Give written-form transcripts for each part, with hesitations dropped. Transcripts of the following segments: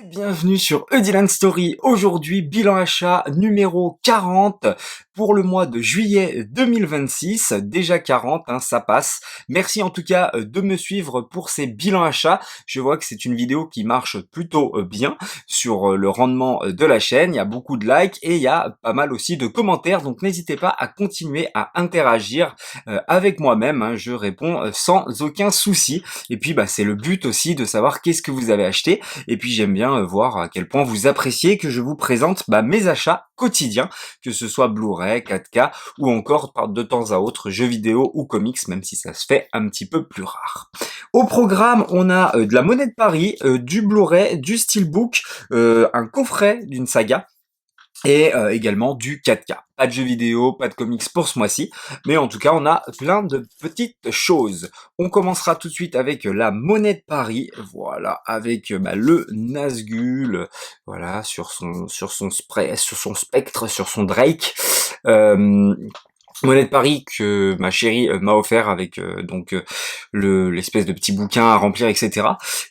Bienvenue sur Eudylan Story. Aujourd'hui, bilan achat numéro 40 pour le mois de juillet 2026. Déjà 40, ça passe. Merci en tout cas de me suivre pour ces bilans achats. Je vois que c'est une vidéo qui marche plutôt bien sur le rendement de la chaîne. Il y a beaucoup de likes et il y a pas mal aussi de commentaires. Donc n'hésitez pas à continuer à interagir avec moi-même. Je réponds sans aucun souci. Et puis c'est le but aussi de savoir qu'est-ce que vous avez acheté. Et puis j'aime bien voir à quel point vous appréciez que je vous présente mes achats quotidiens, que ce soit Blu-ray, 4K ou encore de temps à autre jeux vidéo ou comics, même si ça se fait un petit peu plus rare. Au programme, on a de la monnaie de Paris, du Blu-ray, du Steelbook, un coffret d'une saga, et également du 4K. Pas de jeux vidéo, pas de comics pour ce mois-ci, mais en tout cas on a plein de petites choses. On commencera tout de suite avec la monnaie de Paris, voilà, avec le Nazgûl, voilà, sur son spectre, sur son Drake. Euh, Monnaie de Paris que ma chérie m'a offert avec l'espèce de petit bouquin à remplir, etc.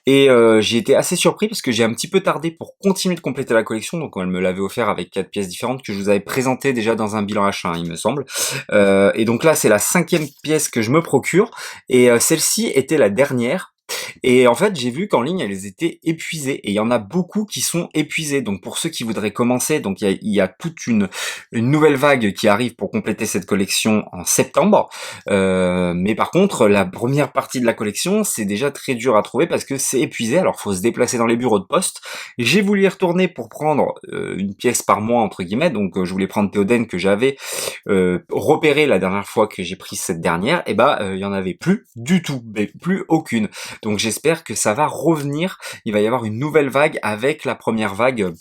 Et j'ai été assez surpris parce que j'ai un petit peu tardé pour continuer de compléter la collection. Donc elle me l'avait offert avec 4 pièces différentes que je vous avais présentées déjà dans un bilan achat, il me semble. Et donc là c'est la 5e pièce que je me procure. Et celle-ci était la dernière. Et en fait, j'ai vu qu'en ligne, elles étaient épuisées. Et il y en a beaucoup qui sont épuisées. Donc pour ceux qui voudraient commencer, donc il y a toute une nouvelle vague qui arrive pour compléter cette collection en septembre. Mais par contre, la première partie de la collection, c'est déjà très dur à trouver parce que c'est épuisé. Alors faut se déplacer dans les bureaux de poste. J'ai voulu y retourner pour prendre une pièce par mois, entre guillemets. Donc je voulais prendre Théoden que j'avais repéré la dernière fois que j'ai pris cette dernière. Et il y en avait plus du tout, mais plus aucune. Donc j'espère que ça va revenir, il va y avoir une nouvelle vague avec la première vague,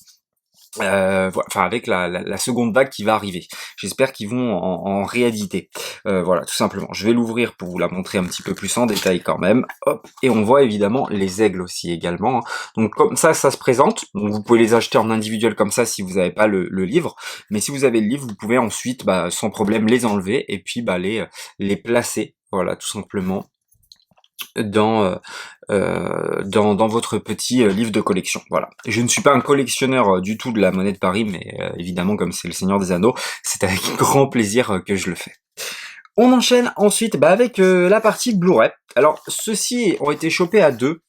enfin avec la seconde vague qui va arriver. J'espère qu'ils vont en rééditer. Voilà, tout simplement. Je vais l'ouvrir pour vous la montrer un petit peu plus en détail quand même. Hop, et on voit évidemment les aigles aussi également. Donc comme ça se présente. Donc vous pouvez les acheter en individuel comme ça si vous n'avez pas le livre. Mais si vous avez le livre, vous pouvez ensuite sans problème les enlever et puis les placer. Voilà, tout simplement dans votre petit livre de collection. Voilà. Je ne suis pas un collectionneur du tout de la monnaie de Paris, mais évidemment, comme c'est le Seigneur des Anneaux, c'est avec grand plaisir que je le fais. On enchaîne ensuite avec la partie Blu-ray. Alors, ceux-ci ont été chopés à deux.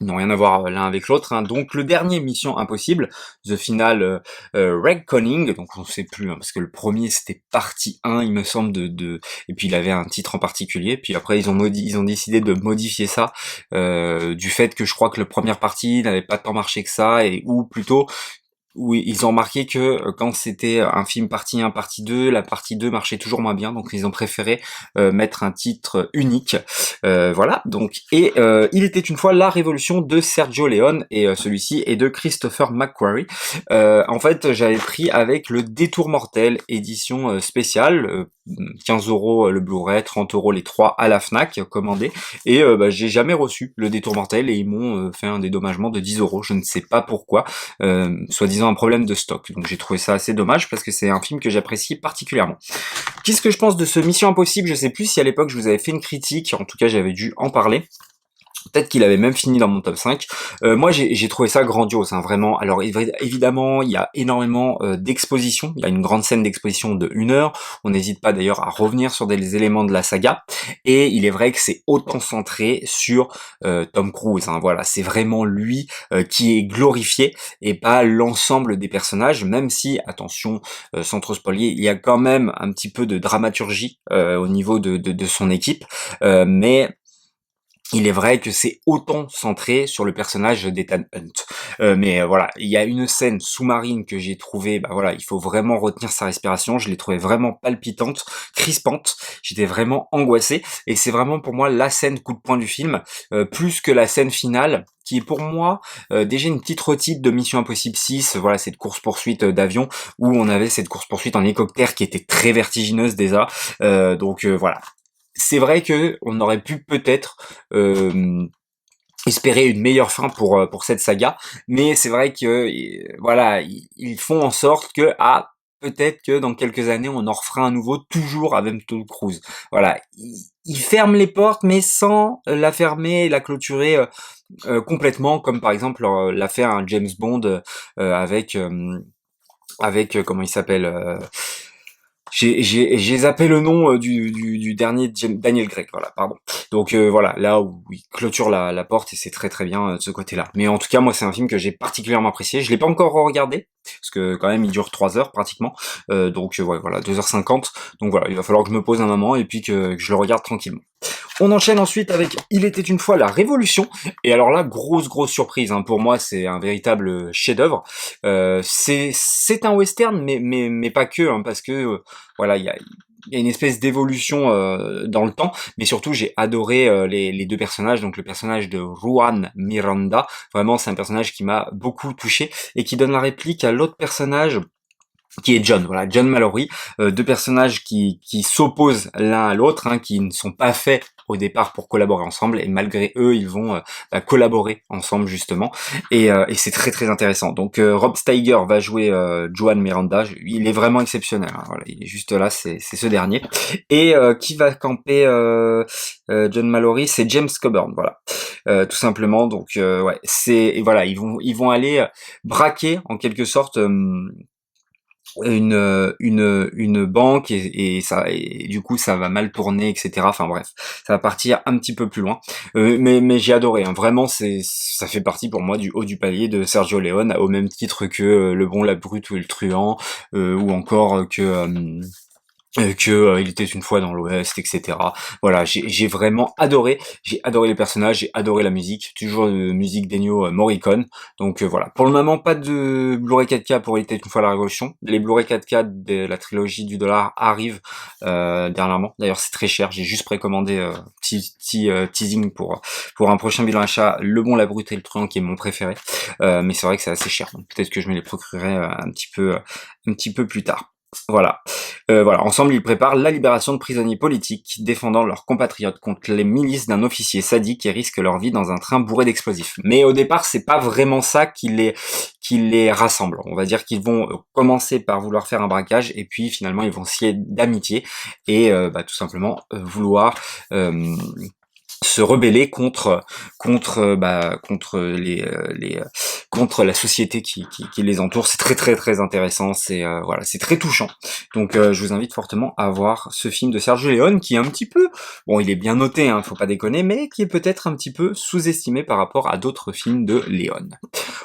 Ils n'ont rien à voir l'un avec l'autre. Donc le dernier Mission Impossible, The Final Reckoning, donc on sait plus, parce que le premier c'était partie 1, il me semble, et puis il avait un titre en particulier, puis après ils ont décidé de modifier ça, du fait que je crois que la première partie n'avait pas tant marché que ça, ou plutôt oui, ils ont remarqué que quand c'était un film partie 1, partie 2, la partie 2 marchait toujours moins bien, donc ils ont préféré mettre un titre unique. Voilà, donc, et il était une fois la révolution de Sergio Leone, et celui-ci est de Christopher McQuarrie. En fait, j'avais pris avec le Détour mortel, édition spéciale, 15€ le Blu-ray, 30€ les 3 à la Fnac, commandé, et j'ai jamais reçu le Détour mortel, et ils m'ont fait un dédommagement de 10€, je ne sais pas pourquoi, soi-disant un problème de stock. Donc j'ai trouvé ça assez dommage parce que c'est un film que j'apprécie particulièrement. Qu'est-ce que je pense de ce Mission Impossible? Je sais plus si à l'époque je vous avais fait une critique, en tout cas j'avais dû en parler. Peut-être qu'il avait même fini dans mon top 5. Moi, j'ai trouvé ça grandiose, vraiment. Alors, évidemment, il y a énormément d'expositions. Il y a une grande scène d'exposition de 1 heure. On n'hésite pas d'ailleurs à revenir sur des éléments de la saga. Et il est vrai que c'est autant centré sur Tom Cruise. Voilà, c'est vraiment lui qui est glorifié et pas l'ensemble des personnages. Même si, attention, sans trop spoiler, il y a quand même un petit peu de dramaturgie au niveau de son équipe. Mais il est vrai que c'est autant centré sur le personnage d'Ethan Hunt. Mais voilà, il y a une scène sous-marine que j'ai trouvée, voilà, il faut vraiment retenir sa respiration, je l'ai trouvée vraiment palpitante, crispante, j'étais vraiment angoissé, et c'est vraiment pour moi la scène coup de poing du film, plus que la scène finale, qui est pour moi déjà une petite retite de Mission Impossible 6, voilà, cette course-poursuite d'avion, où on avait cette course-poursuite en hélicoptère qui était très vertigineuse déjà, donc voilà. C'est vrai que on aurait pu peut-être espérer une meilleure fin pour cette saga, mais c'est vrai que voilà, ils font en sorte que peut-être que dans quelques années, on en refera un nouveau, toujours avec Tom Cruise. Voilà, il ferme les portes, mais sans la fermer et la clôturer complètement, comme par exemple l'a fait un James Bond avec comment il s'appelle j'ai zappé le nom du dernier Daniel Craig, voilà, pardon. Donc voilà, là où il clôture la porte et c'est très très bien de ce côté-là. Mais en tout cas, moi c'est un film que j'ai particulièrement apprécié. Je l'ai pas encore regardé parce que quand même il dure 3 heures pratiquement. Donc ouais, voilà, 2h50. Donc voilà, il va falloir que je me pose un moment et puis que je le regarde tranquillement. On enchaîne ensuite avec Il était une fois la Révolution. Et alors là, grosse surprise, hein. Pour moi, c'est un véritable chef-d'œuvre. C'est un western, mais pas que, hein, parce que voilà, il y a une espèce d'évolution dans le temps, mais surtout j'ai adoré les deux personnages, donc le personnage de Juan Miranda, vraiment c'est un personnage qui m'a beaucoup touché et qui donne la réplique à l'autre personnage qui est John, voilà, John Mallory, deux personnages qui s'opposent l'un à l'autre, hein, qui ne sont pas faits au départ pour collaborer ensemble, et malgré eux, ils vont collaborer ensemble justement, et c'est très très intéressant. Donc Rob Steiger va jouer Juan Miranda, il est vraiment exceptionnel, hein, voilà, il est juste là, c'est ce dernier. Et qui va camper John Mallory, c'est James Coburn, voilà, tout simplement. Donc ouais, c'est voilà, ils vont aller braquer en quelque sorte une banque et du coup ça va mal tourner, etc. Enfin bref, ça va partir un petit peu plus loin, mais j'ai adoré, hein. Vraiment ça fait partie pour moi du haut du palier de Sergio Leone, au même titre que Le Bon, la Brute ou Le Truand, ou encore que il était une fois dans l'Ouest, etc. Voilà, j'ai vraiment adoré. J'ai adoré les personnages, j'ai adoré la musique, toujours musique d'Ennio Morricone. Donc voilà. Pour le moment, pas de Blu-ray 4K pour Il était une fois la Révolution. Les Blu-ray 4K de la trilogie du dollar arrivent dernièrement. D'ailleurs, c'est très cher. J'ai juste précommandé petit teasing pour un prochain bilan achat, Le Bon, la Brute et Le Truand, qui est mon préféré. Mais c'est vrai que c'est assez cher. Donc peut-être que je me les procurerai un petit peu plus tard. Voilà. Voilà, ensemble ils préparent la libération de prisonniers politiques, défendant leurs compatriotes contre les milices d'un officier sadique qui risque leur vie dans un train bourré d'explosifs. Mais au départ, c'est pas vraiment ça qui les rassemble. On va dire qu'ils vont commencer par vouloir faire un braquage et puis finalement ils vont scier d'amitié et tout simplement vouloir se rebeller contre la société qui les entoure. C'est très très très intéressant, c'est voilà, c'est très touchant. Donc je vous invite fortement à voir ce film de Sergio Leone qui est un petit peu, bon, il est bien noté, hein, faut pas déconner, mais qui est peut-être un petit peu sous-estimé par rapport à d'autres films de Leone.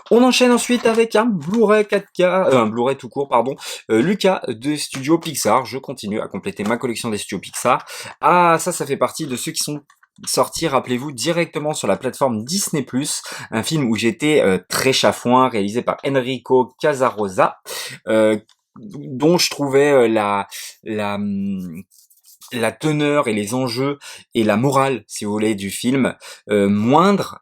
On enchaîne ensuite avec un Blu-ray 4K, un Blu-ray tout court, pardon, Lucas de Studio Pixar. Je continue à compléter ma collection des Studios Pixar. Ah, ça fait partie de ceux qui sont sortis, rappelez-vous, directement sur la plateforme Disney+, un film où j'étais très chafouin, réalisé par Enrico Casarosa, dont je trouvais la teneur et les enjeux et la morale, si vous voulez, du film de moindre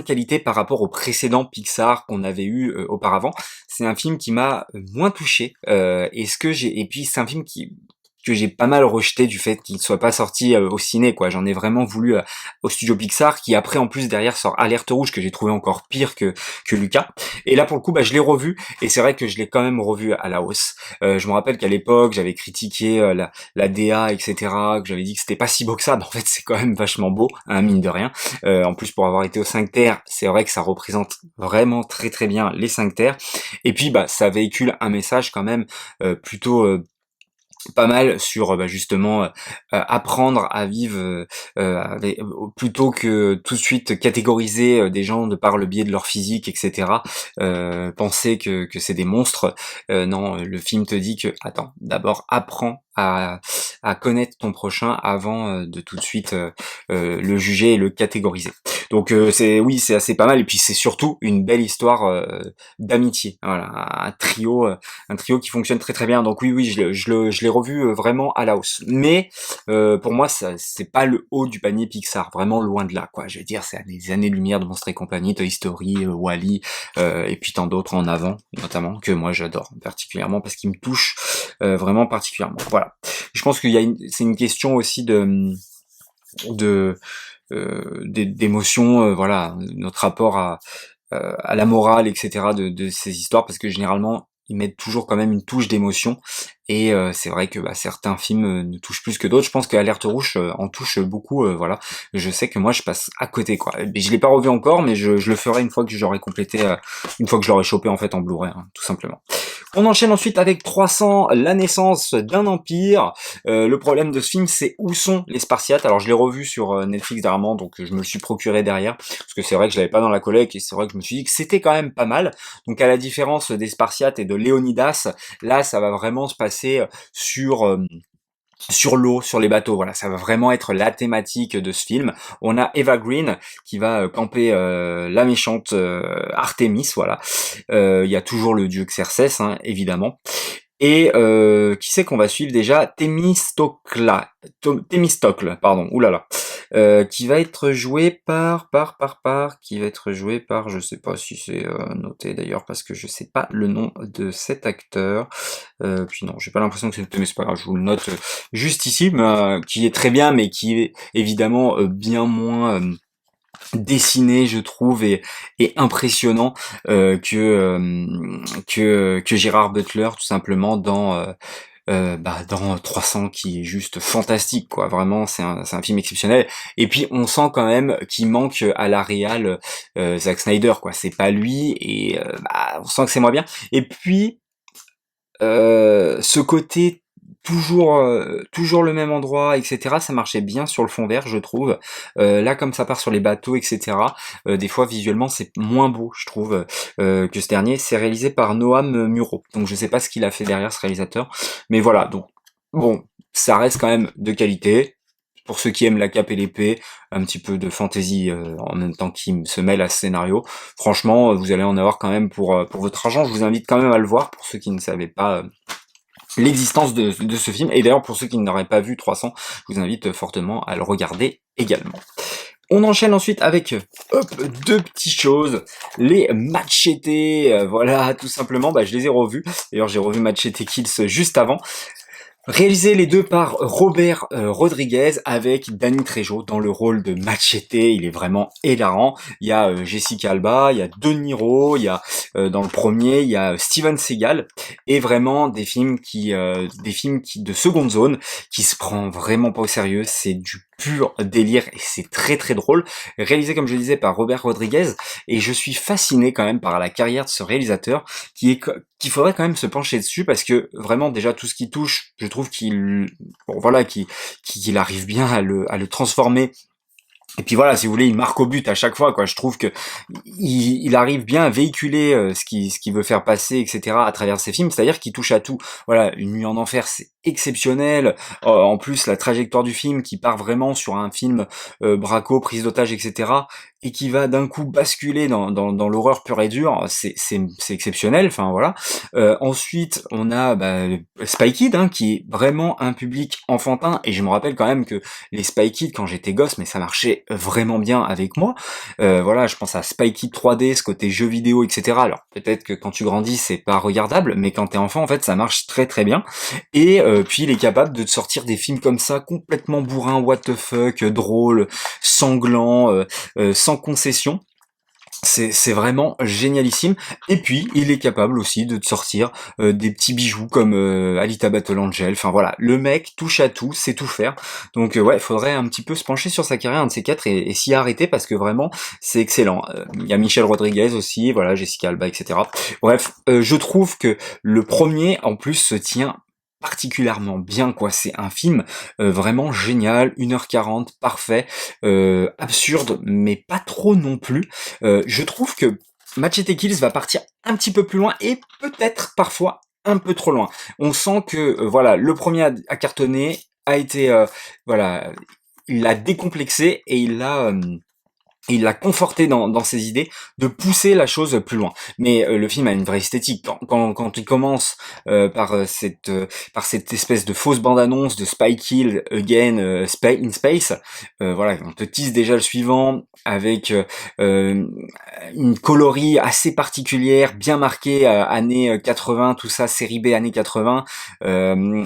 qualité par rapport aux précédents Pixar qu'on avait eu auparavant. C'est un film qui m'a moins touché. Et puis c'est un film que j'ai pas mal rejeté du fait qu'il ne soit pas sorti au ciné, quoi. J'en ai vraiment voulu au studio Pixar, qui après en plus derrière sort Alerte Rouge, que j'ai trouvé encore pire que Lucas. Et là pour le coup, je l'ai revu, et c'est vrai que je l'ai quand même revu à la hausse. Je me rappelle qu'à l'époque j'avais critiqué la DA, etc., que j'avais dit que c'était pas si beau que ça, mais en fait c'est quand même vachement beau, hein, mine de rien. En plus pour avoir été au 5 terres, c'est vrai que ça représente vraiment très très bien les 5 terres. Et puis ça véhicule un message quand même plutôt pas mal sur justement apprendre à vivre plutôt que tout de suite catégoriser des gens de par le biais de leur physique, etc. Penser que c'est des monstres. Non, le film te dit que attends, d'abord apprends à connaître ton prochain avant de tout de suite le juger et le catégoriser. Donc c'est assez pas mal, et puis c'est surtout une belle histoire d'amitié. Voilà, un trio qui fonctionne très très bien. Donc oui, je l'ai revu vraiment à la hausse. Mais pour moi, c'est pas le haut du panier Pixar, vraiment loin de là, quoi. Je veux dire, c'est à des années-lumière de Monstres et compagnie, Toy Story, Wall-E, et puis tant d'autres en avant, notamment, que moi j'adore particulièrement parce qu'ils me touchent vraiment particulièrement. Voilà. Je pense c'est une question aussi de d'émotion, voilà, notre rapport à la morale, etc. de ces histoires, parce que généralement ils mettent toujours quand même une touche d'émotion. Et c'est vrai que certains films ne touchent plus que d'autres. Je pense qu'Alerte Rouge en touche beaucoup, voilà. Je sais que moi je passe à côté, quoi. Et je l'ai pas revu encore, mais je le ferai une fois que j'aurai complété, une fois que je l'aurai chopé en fait en Blu-ray, hein, tout simplement. On enchaîne ensuite avec 300, la naissance d'un empire. Le problème de ce film, c'est où sont les Spartiates. Alors je l'ai revu sur Netflix dernièrement, donc je me le suis procuré derrière, parce que c'est vrai que je l'avais pas dans la collecte, et c'est vrai que je me suis dit que c'était quand même pas mal. Donc à la différence des Spartiates et de Léonidas, là ça va vraiment se passer sur l'eau, sur les bateaux, voilà, ça va vraiment être la thématique de ce film. On a Eva Green qui va camper la méchante Artemis, voilà. Il y a toujours le dieu Xerxès, hein, évidemment. Et qui c'est qu'on va suivre déjà? Thémistocle, pardon, oulala. Qui va être joué qui va être joué par, je sais pas si c'est noté d'ailleurs, parce que je sais pas le nom de cet acteur. Puis non, j'ai pas l'impression que c'est, mais c'est pas grave, je vous le note juste ici, mais, qui est très bien, mais qui est évidemment bien moins dessiné, je trouve, et impressionnant que Gérard Butler, tout simplement, dans 300, qui est juste fantastique, quoi. Vraiment, c'est un film exceptionnel. Et puis on sent quand même qu'il manque à la réal Zack Snyder, quoi. C'est pas lui, et on sent que c'est moins bien. Et puis ce côté toujours le même endroit, etc., ça marchait bien sur le fond vert, je trouve. Là, comme ça part sur les bateaux, etc., des fois visuellement c'est moins beau, je trouve, que ce dernier. C'est réalisé par Noam Muro, donc je sais pas ce qu'il a fait derrière, ce réalisateur, mais voilà. Donc bon, ça reste quand même de qualité. Pour ceux qui aiment la cape et l'épée, un petit peu de fantasy en même temps qui se mêle à ce scénario, franchement, vous allez en avoir quand même pour votre argent. Je vous invite quand même à le voir, pour ceux qui ne savaient pas l'existence de ce film. Et d'ailleurs, pour ceux qui n'auraient pas vu 300, je vous invite fortement à le regarder également. On enchaîne ensuite avec deux petites choses, les Machete, voilà, tout simplement, je les ai revus. D'ailleurs, j'ai revu Machete Kills juste avant. Réalisé les deux par Robert Rodriguez, avec Danny Trejo dans le rôle de Machete. Il est vraiment hilarant. Il y a Jessica Alba, il y a De Niro, il y a dans le premier, il y a Steven Seagal, et vraiment des films qui de seconde zone, qui se prend vraiment pas au sérieux. C'est du pur délire et c'est très très drôle. Réalisé, comme je le disais, par Robert Rodriguez, et je suis fasciné quand même par la carrière de ce réalisateur, qu'il faudrait quand même se pencher dessus, parce que vraiment déjà tout ce qui touche, je trouve qu'il arrive bien à le transformer. Et puis voilà, si vous voulez, il marque au but à chaque fois, quoi. Je trouve que il arrive bien à véhiculer ce qu'il veut faire passer, etc., à travers ses films. C'est-à-dire qu'il touche à tout. Voilà, Une nuit en enfer, c'est exceptionnel. En plus, la trajectoire du film qui part vraiment sur un film braco, prise d'otage, etc., et qui va d'un coup basculer dans l'horreur pure et dure, c'est exceptionnel. Enfin voilà. Ensuite, on a Spy Kid, hein, qui est vraiment un public enfantin. Et je me rappelle quand même que les Spy Kids quand j'étais gosse, mais ça marchait vraiment bien avec moi. Voilà, je pense à Spy Kids 3D, ce côté jeu vidéo, etc. Alors peut-être que quand tu grandis, c'est pas regardable, mais quand t'es enfant, en fait, ça marche très très bien. Et puis il est capable de te sortir des films comme ça, complètement bourrin, what the fuck, drôle, sanglant, sans concession. C'est vraiment génialissime. Et puis il est capable aussi de te sortir des petits bijoux comme Alita Battle Angel. Enfin voilà, le mec touche à tout, sait tout faire. Donc ouais, faudrait un petit peu se pencher sur sa carrière, un de ces quatre, et s'y arrêter, parce que vraiment c'est excellent. Il y a Michel Rodriguez aussi, voilà, Jessica Alba, etc. Bref, je trouve que le premier en plus se tient particulièrement bien, quoi. C'est un film vraiment génial, 1h40, parfait, absurde, mais pas trop non plus. Je trouve que Machete Kills va partir un petit peu plus loin, et peut-être parfois un peu trop loin. On sent que voilà, le premier a cartonné, a été voilà, il l'a décomplexé, et il l'a conforté dans ses idées, de pousser la chose plus loin. Mais le film a une vraie esthétique. Quand il commence par cette espèce de fausse bande-annonce de Spy Kill Again, in Space, voilà, on te tease déjà le suivant avec une colorie assez particulière, bien marquée, années 80, tout ça, série B années 80,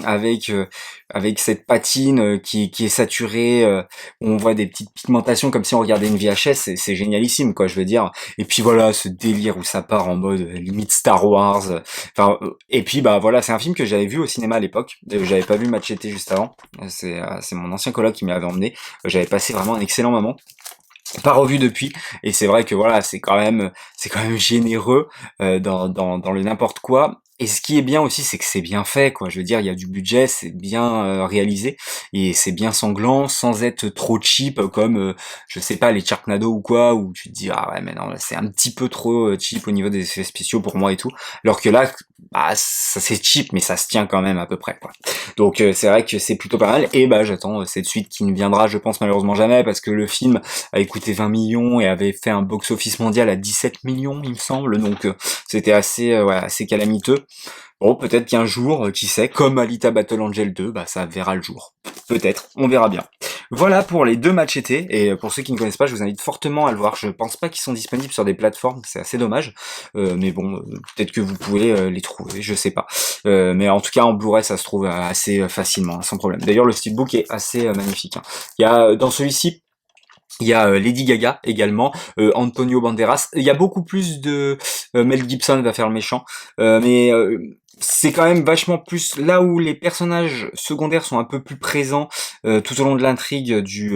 avec cette patine qui est saturée, on voit des petites pigmentations comme si on regardait une VHS. richesse, c'est génialissime, quoi, je veux dire. Et puis voilà, ce délire où ça part en mode limite Star Wars. Enfin, et puis bah voilà, c'est un film que j'avais vu au cinéma à l'époque. J'avais pas vu Machete juste avant. C'est mon ancien coloc qui m'y avait emmené. J'avais passé vraiment un excellent moment. Pas revu depuis, et c'est vrai que voilà, c'est quand même généreux dans le n'importe quoi. Et ce qui est bien aussi, c'est que c'est bien fait, quoi. Je veux dire, il y a du budget, c'est bien réalisé, et c'est bien sanglant, sans être trop cheap, comme je sais pas, les Sharknado ou quoi, où tu te dis ah ouais mais non, là, c'est un petit peu trop cheap au niveau des effets spéciaux pour moi et tout. Alors que là, bah ça c'est cheap, mais ça se tient quand même à peu près, quoi. Donc c'est vrai que c'est plutôt pas mal, et bah j'attends cette suite qui ne viendra, je pense malheureusement jamais, parce que le film avait coûté 20 millions et avait fait un box-office mondial à 17 millions, il me semble, donc c'était assez, ouais, assez calamiteux. Bon, peut-être qu'un jour, qui sait, comme Alita Battle Angel 2, bah ça verra le jour. Peut-être, on verra bien. Voilà pour les deux Machete, et pour ceux qui ne connaissent pas, je vous invite fortement à le voir. Je pense pas qu'ils sont disponibles sur des plateformes, c'est assez dommage, mais bon, peut-être que vous pouvez les trouver, je sais pas. Mais en tout cas, en Blu-ray, ça se trouve assez facilement, hein, sans problème. D'ailleurs, le steelbook est assez magnifique, hein. Il y a dans celui-ci, il y a Lady Gaga également, Antonio Banderas. Il y a beaucoup plus de Mel Gibson va faire le méchant, mais c'est quand même vachement plus là où les personnages secondaires sont un peu plus présents tout au long de l'intrigue du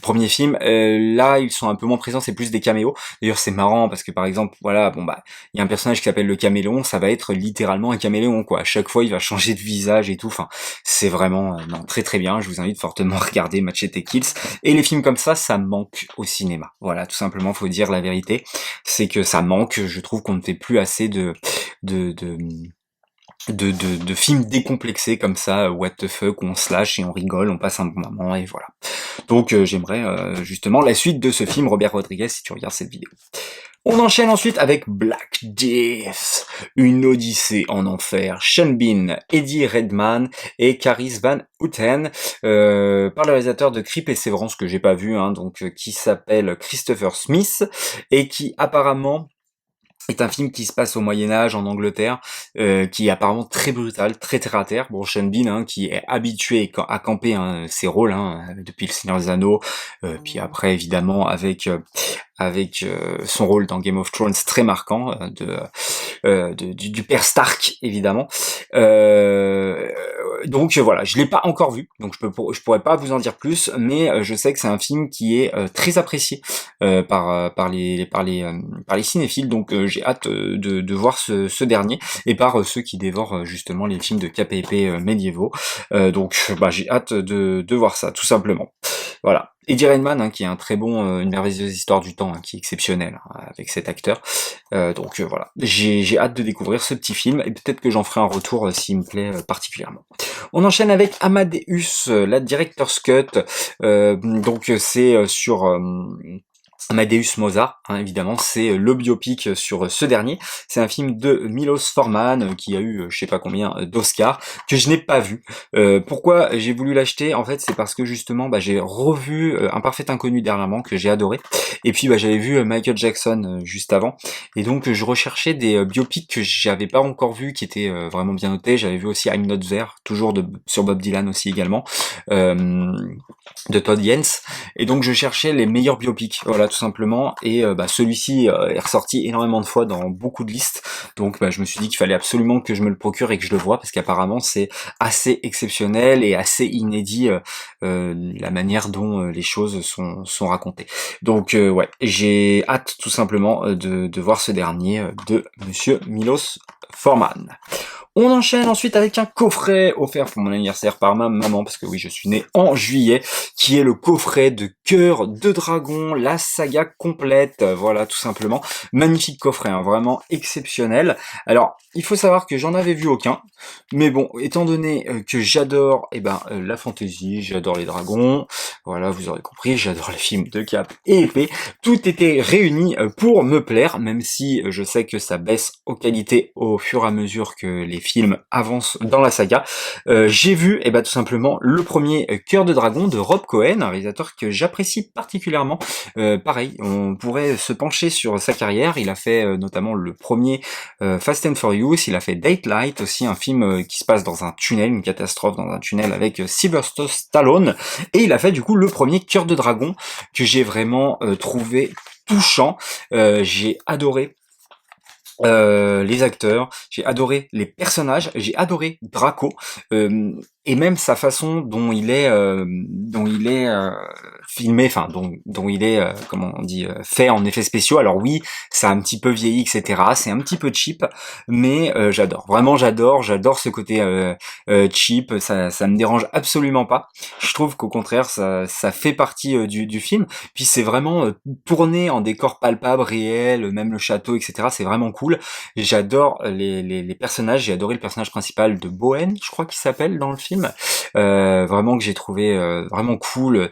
premier film. Là, ils sont un peu moins présents, c'est plus des caméos. D'ailleurs, c'est marrant parce que par exemple, voilà, bon bah, il y a un personnage qui s'appelle le caméléon, ça va être littéralement un caméléon, quoi. À chaque fois, il va changer de visage et tout. Enfin, c'est vraiment non, très très bien. Je vous invite fortement à regarder Machete Kills. Et les films comme ça manque au cinéma. Voilà, tout simplement, faut dire la vérité. C'est que ça manque. Je trouve qu'on ne fait plus assez de, de, de films décomplexés comme ça, what the fuck, où on se lâche et on rigole, on passe un bon moment, et voilà. Donc j'aimerais justement la suite de ce film, Robert Rodriguez, si tu regardes cette vidéo. On enchaîne ensuite avec Black Death, une odyssée en enfer. Sean Bean, Eddie Redmayne et Carice Van Houten, par le réalisateur de Creep et Sévrance, que j'ai pas vu, hein, donc qui s'appelle Christopher Smith, et qui apparemment est un film qui se passe au Moyen-Âge en Angleterre, qui est apparemment très brutal, très terre à terre. Bon, Sean Bean, hein, qui est habitué à camper hein, ses rôles hein, depuis Le Seigneur des Anneaux, puis après évidemment avec son rôle dans Game of Thrones très marquant du père Stark évidemment. Donc voilà, je l'ai pas encore vu, donc je pourrais pas vous en dire plus, mais je sais que c'est un film qui est très apprécié par les cinéphiles, donc j'ai hâte de voir ce dernier, et par ceux qui dévorent justement les films de cap et épée médiévaux. Donc bah, j'ai hâte de voir ça, tout simplement. Voilà. Eddie Redmayne, hein, qui est un très bon, une merveilleuse histoire du temps, hein, qui est exceptionnelle hein, avec cet acteur. Donc voilà, j'ai hâte de découvrir ce petit film, et peut-être que j'en ferai un retour s'il me plaît particulièrement. On enchaîne avec Amadeus, la Director's Cut. Donc c'est sur Amadeus Mozart, hein, évidemment, c'est le biopic sur ce dernier. C'est un film de Milos Forman qui a eu je sais pas combien d'Oscars, que je n'ai pas vu. Pourquoi j'ai voulu l'acheter? En fait, c'est parce que justement, bah, j'ai revu Un Parfait Inconnu dernièrement, que j'ai adoré. Et puis, bah, j'avais vu Michael Jackson juste avant. Et donc, je recherchais des biopics que j'avais pas encore vus, qui étaient vraiment bien notés. J'avais vu aussi I'm Not There, toujours sur Bob Dylan aussi également, de Todd Haynes. Et donc, je cherchais les meilleurs biopics. Voilà, tout simplement, et bah, celui-ci est ressorti énormément de fois dans beaucoup de listes, donc bah, je me suis dit qu'il fallait absolument que je me le procure et que je le voie, parce qu'apparemment c'est assez exceptionnel et assez inédit la manière dont les choses sont racontées. Donc ouais, j'ai hâte tout simplement de voir ce dernier de Monsieur Milos Forman. On enchaîne ensuite avec un coffret offert pour mon anniversaire par ma maman, parce que oui, je suis né en juillet, qui est le coffret de Cœur de Dragon, la saga complète, voilà, tout simplement. Magnifique coffret, hein, vraiment exceptionnel. Alors, il faut savoir que j'en avais vu aucun, mais bon, étant donné que j'adore la fantasy, j'adore les dragons, voilà, vous aurez compris, j'adore les films de cap et épée, tout était réuni pour me plaire, même si je sais que ça baisse en qualité au fur et à mesure que les films avancent dans la saga. J'ai vu, tout simplement, le premier Cœur de Dragon de Rob Cohen, un réalisateur que j'apprécie particulièrement. Pareil, on pourrait se pencher sur sa carrière. Il a fait notamment le premier Fast and Furious, il a fait Daylight aussi, un film qui se passe dans un tunnel, une catastrophe dans un tunnel avec Sylvester Stallone, et il a fait du coup le premier Cœur de Dragon que j'ai vraiment trouvé touchant. J'ai adoré les acteurs, j'ai adoré les personnages, j'ai adoré Draco, et même sa façon dont il est filmé, enfin dont il est, comment on dit, fait en effets spéciaux. Alors oui, ça a un petit peu vieilli, etc. C'est un petit peu cheap, mais j'adore. Vraiment, j'adore ce côté cheap. Ça me dérange absolument pas. Je trouve qu'au contraire, ça fait partie du film. Puis c'est vraiment tourné en décor palpable, réel, même le château, etc. C'est vraiment cool. J'adore les personnages. J'ai adoré le personnage principal de Bowen, je crois qu'il s'appelle dans le film. Vraiment que j'ai trouvé vraiment cool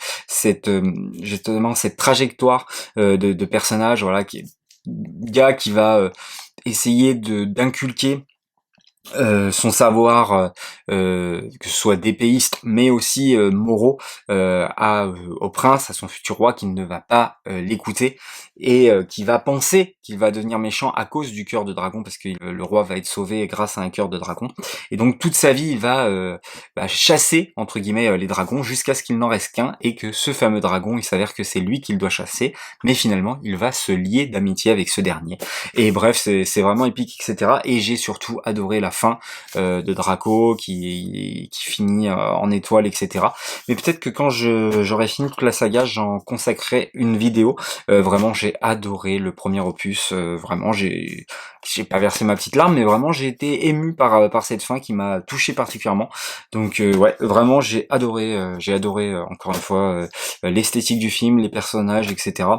justement cette trajectoire de personnage, voilà, qui est gars qui va essayer d'inculquer son savoir, que ce soit d'épéiste, mais aussi moraux, au prince, à son futur roi, qui ne va pas l'écouter, et qui va penser qu'il va devenir méchant à cause du cœur de dragon, parce que le roi va être sauvé grâce à un cœur de dragon. Et donc toute sa vie, il va chasser, entre guillemets, les dragons, jusqu'à ce qu'il n'en reste qu'un, et que ce fameux dragon, il s'avère que c'est lui qu'il doit chasser, mais finalement, il va se lier d'amitié avec ce dernier. Et bref, c'est vraiment épique, etc. Et j'ai surtout adoré la fin de Draco qui finit en étoile, etc. Mais peut-être que quand j'aurai fini toute la saga, j'en consacrerai une vidéo. Vraiment, j'ai adoré le premier opus. Vraiment, j'ai pas versé ma petite larme, mais vraiment j'ai été ému par cette fin qui m'a touché particulièrement. Donc ouais, vraiment j'ai adoré encore une fois l'esthétique du film, les personnages, etc.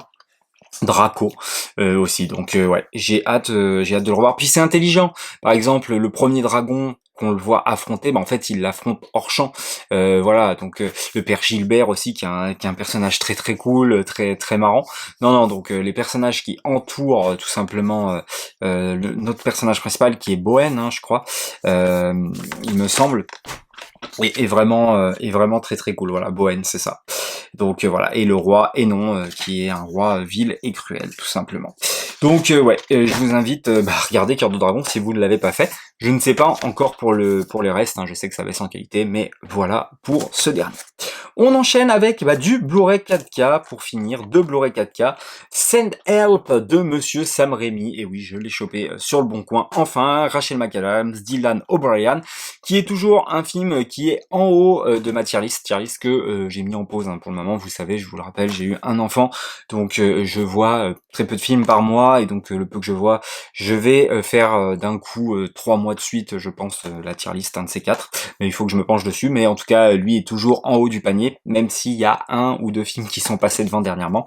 Draco aussi, donc ouais, j'ai hâte de le revoir. Puis c'est intelligent. Par exemple, le premier dragon qu'on le voit affronter, en fait il l'affronte hors champ. Voilà, donc le père Gilbert aussi qui est un personnage très très cool, très très marrant. Non, donc les personnages qui entourent tout simplement notre personnage principal qui est Bowen, hein, je crois, il me semble. Est vraiment très très cool. Voilà, Bowen, c'est ça. Donc voilà, et le roi Hénon, qui est un roi vil et cruel, tout simplement. Donc ouais, je vous invite à regarder Cœur de Dragon si vous ne l'avez pas fait. Je ne sais pas encore pour les restes, hein, je sais que ça baisse en qualité, mais voilà pour ce dernier. On enchaîne avec du Blu-ray 4K pour finir, deux Blu-ray 4K. Send Help de Monsieur Sam Raimi, et oui, je l'ai chopé sur le bon coin. Enfin, Rachel McAdams, Dylan O'Brien, qui est toujours un film qui est en haut de ma tier list que j'ai mis en pause pour le moment. Vous savez, je vous le rappelle, j'ai eu un enfant, donc je vois très peu de films par mois, et donc le peu que je vois, je vais faire d'un coup 3 mois de suite, je pense, la tier list, un de ces quatre. Mais il faut que je me penche dessus. Mais en tout cas, lui est toujours en haut du panier, même s'il y a un ou deux films qui sont passés devant dernièrement.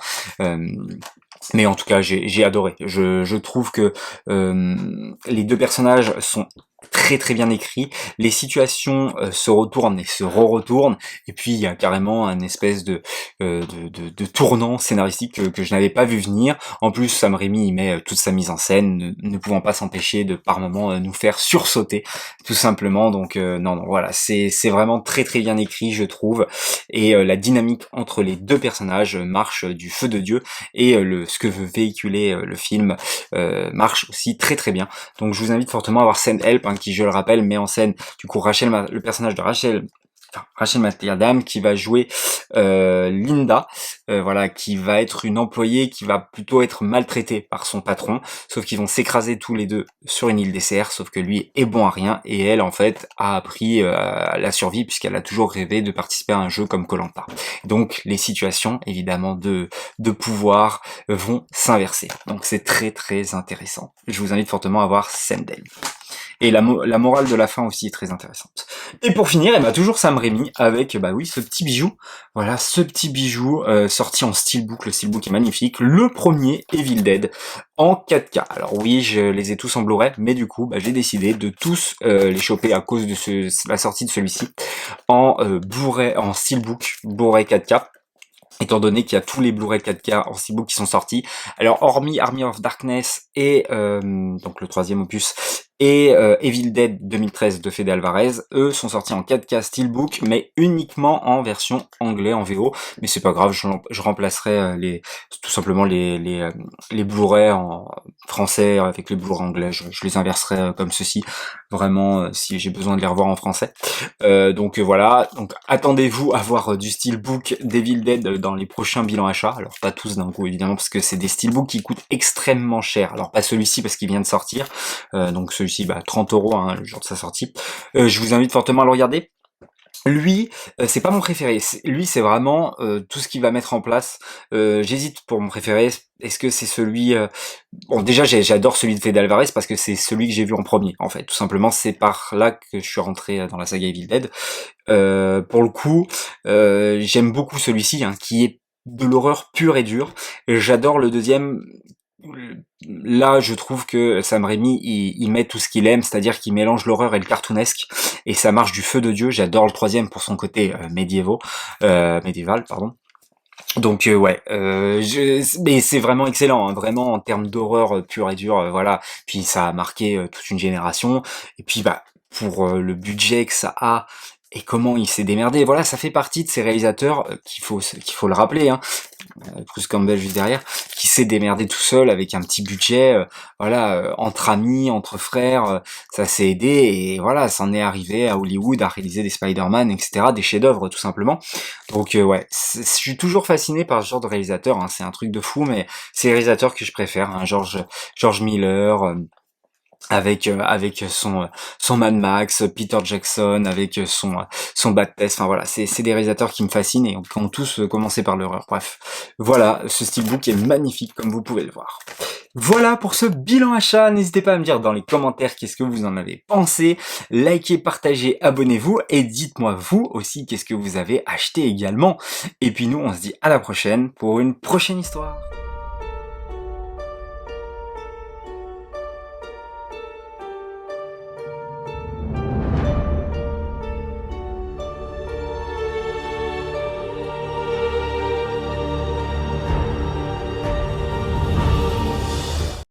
Mais en tout cas, j'ai adoré. Je trouve que les deux personnages sont très très bien écrits, les situations se retournent et se re-retournent, et puis il y a carrément un espèce de tournant scénaristique que je n'avais pas vu venir. En plus, Sam Raimi il met toute sa mise en scène, ne pouvant pas s'empêcher de par moments nous faire sursauter, tout simplement. Donc non, voilà, c'est vraiment très très bien écrit, je trouve, et la dynamique entre les deux personnages marche du feu de Dieu, et ce que veut véhiculer le film marche aussi très très bien. Donc je vous invite fortement à voir Send Help, qui, je le rappelle, met en scène du coup le personnage de Rachel McAdams, qui va jouer Linda, voilà, qui va être une employée qui va plutôt être maltraitée par son patron, sauf qu'ils vont s'écraser tous les deux sur une île déserte, sauf que lui est bon à rien, et elle en fait a appris la survie, puisqu'elle a toujours rêvé de participer à un jeu comme Koh-Lanta. Donc les situations évidemment de pouvoir vont s'inverser, donc c'est très très intéressant. Je vous invite fortement à voir Sendel. Et la morale de la fin aussi est très intéressante. Et pour finir, toujours Sam Raimi avec, oui, ce petit bijou. Voilà, ce petit bijou sorti en steelbook. Le steelbook est magnifique. Le premier Evil Dead en 4K. Alors oui, je les ai tous en Blu-ray, mais du coup, j'ai décidé de tous les choper à cause de la sortie de celui-ci en Blu-ray, en steelbook Blu-ray 4K. Étant donné qu'il y a tous les Blu-ray 4K en steelbook qui sont sortis. Alors hormis Army of Darkness et donc le troisième opus et Evil Dead 2013 de Fede Alvarez, eux sont sortis en 4K Steelbook, mais uniquement en version anglais, en VO. Mais c'est pas grave, je remplacerai tout simplement les Blu-ray en français avec les Blu-ray anglais. Je les inverserai comme ceci, vraiment, si j'ai besoin de les revoir en français. Donc voilà, donc attendez-vous à voir du Steelbook d'Evil Dead dans les prochains bilans achats. Alors pas tous d'un coup évidemment, parce que c'est des Steelbooks qui coûtent extrêmement cher. Alors pas celui-ci parce qu'il vient de sortir, donc celui-ci 30 € hein, le jour de sa sortie. Je vous invite fortement à le regarder. Lui, c'est pas mon préféré. Lui, c'est vraiment tout ce qu'il va mettre en place. J'hésite pour mon préféré. Est-ce que c'est celui... Bon, déjà, j'adore celui de Fede Alvarez parce que c'est celui que j'ai vu en premier, en fait. Tout simplement, c'est par là que je suis rentré dans la saga Evil Dead. Pour le coup, j'aime beaucoup celui-ci, hein, qui est de l'horreur pure et dure. J'adore le deuxième. Là, je trouve que Sam Raimi, il met tout ce qu'il aime, c'est-à-dire qu'il mélange l'horreur et le cartoonesque, et ça marche du feu de Dieu. J'adore le troisième pour son côté médiéval, pardon. Donc ouais, mais c'est vraiment excellent, hein, vraiment en termes d'horreur pure et dure, voilà. Puis ça a marqué toute une génération. Et puis pour le budget que ça a et comment il s'est démerdé, voilà, ça fait partie de ces réalisateurs qu'il faut le rappeler, hein, Bruce Campbell juste derrière, qui s'est démerdé tout seul avec un petit budget, entre amis, entre frères, ça s'est aidé et voilà, ça en est arrivé à Hollywood à réaliser des Spider-Man, etc., des chefs-d'œuvre tout simplement. Donc ouais, je suis toujours fasciné par ce genre de réalisateur, hein, c'est un truc de fou, mais c'est les réalisateurs que je préfère, hein, George Miller. Avec son Mad Max, Peter Jackson, avec son Bad Test, enfin voilà, c'est des réalisateurs qui me fascinent et qui ont tous commencé par l'horreur. Bref, voilà, ce steelbook est magnifique comme vous pouvez le voir. Voilà pour ce bilan achat, n'hésitez pas à me dire dans les commentaires qu'est-ce que vous en avez pensé, likez, partagez, abonnez-vous et dites-moi vous aussi qu'est-ce que vous avez acheté également. Et puis nous on se dit à la prochaine pour une prochaine histoire.